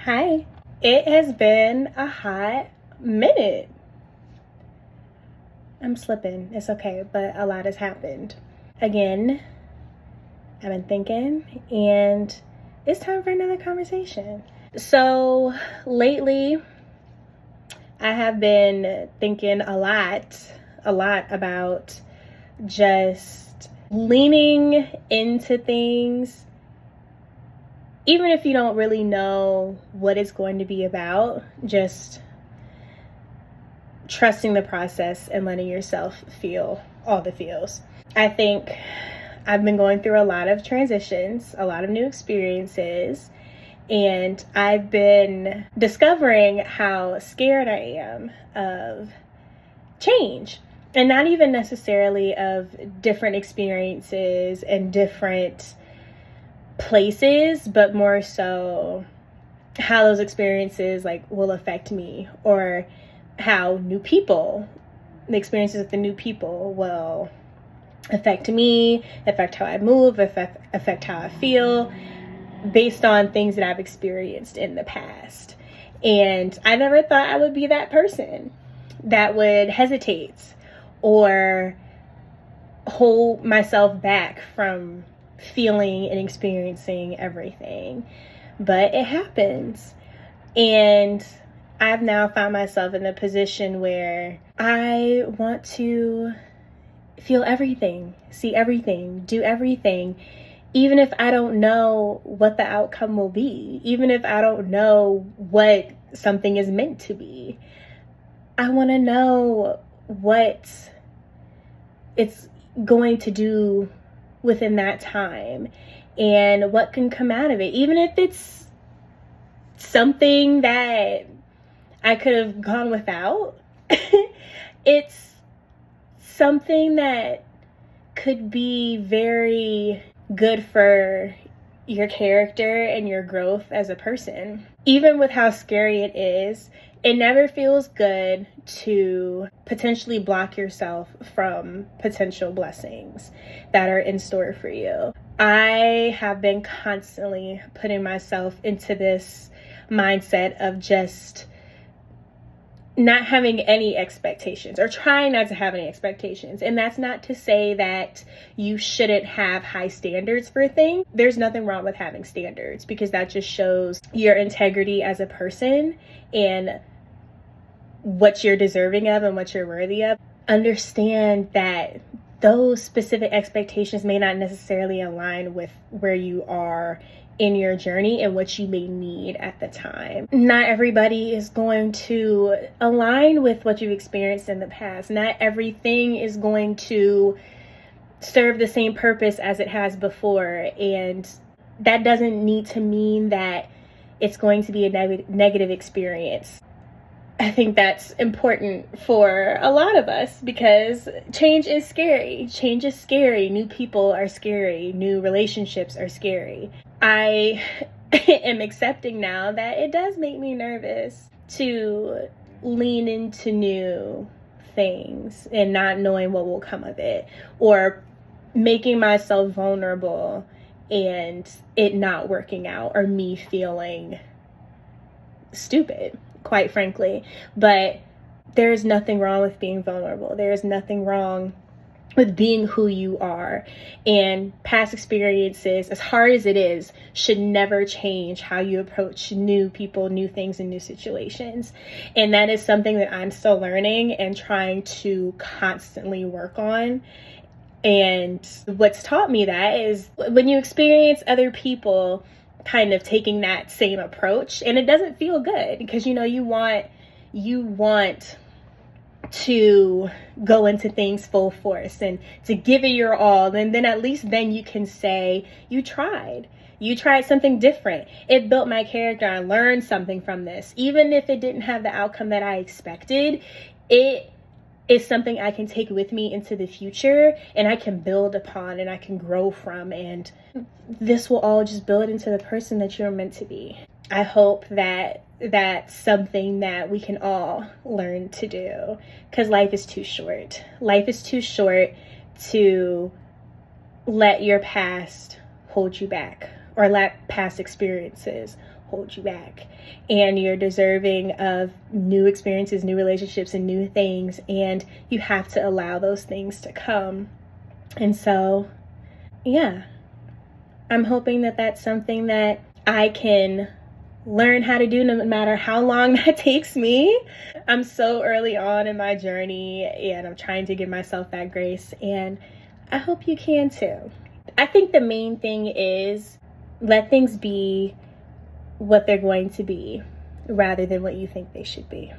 Hi. It has been a hot minute. I'm slipping. It's okay, but a lot has happened. Again, I've been thinking, and it's time for another conversation. So, lately, I have been thinking a lot about just leaning into things even if you don't really know what it's going to be about, just trusting the process and letting yourself feel all the feels. I think I've been going through a lot of transitions, a lot of new experiences, and I've been discovering how scared I am of change. And not even necessarily of different experiences and different places, but more so how those experiences will affect me, or how the experiences with the new people will affect me, affect how I move, affect how I feel based on things that I've experienced in the past. And I never thought I would be that person that would hesitate or hold myself back from feeling and experiencing everything. But it happens. And I've now found myself in a position where I want to feel everything, see everything, do everything, even if I don't know what the outcome will be, even if I don't know what something is meant to be. I want to know what it's going to do within that time and what can come out of it, even if it's something that I could have gone without. It's something that could be very good for your character and your growth as a person. Even with how scary it is, it never feels good to potentially block yourself from potential blessings that are in store for you. I have been constantly putting myself into this mindset of just not having any expectations, or trying not to have any expectations. And that's not to say that you shouldn't have high standards for things. There's nothing wrong with having standards, because that just shows your integrity as a person and what you're deserving of and what you're worthy of. Understand that those specific expectations may not necessarily align with where you are in your journey and what you may need at the time. Not everybody is going to align with what you've experienced in the past. Not everything is going to serve the same purpose as it has before. And that doesn't need to mean that it's going to be a negative experience. I think that's important for a lot of us, because change is scary. Change is scary. New people are scary. New relationships are scary. I am accepting now that it does make me nervous to lean into new things and not knowing what will come of it, or making myself vulnerable and it not working out, or me feeling stupid, quite frankly. But there is nothing wrong with being vulnerable. There is nothing wrong with being who you are. And past experiences, as hard as it is, should never change how you approach new people, new things, and new situations. And that is something that I'm still learning and trying to constantly work on. And what's taught me that is when you experience other people kind of taking that same approach, and it doesn't feel good, because you want to go into things full force and to give it your all, and then at least then you can say you tried something different. It built my character. I learned something from this. Even if it didn't have the outcome that I expected, it is something I can take with me into the future, and I can build upon, and I can grow from, and this will all just build into the person that you're meant to be. I hope that that's something that we can all learn to do, because life is too short. Life is too short to let your past hold you back, or let past experiences hold you back. And you're deserving of new experiences, new relationships, and new things. And you have to allow those things to come. And so, yeah, I'm hoping that that's something that I can learn how to do no matter how long that takes me. I'm so early on in my journey and I'm trying to give myself that grace, and I hope you can too. I think the main thing is let things be what they're going to be rather than what you think they should be.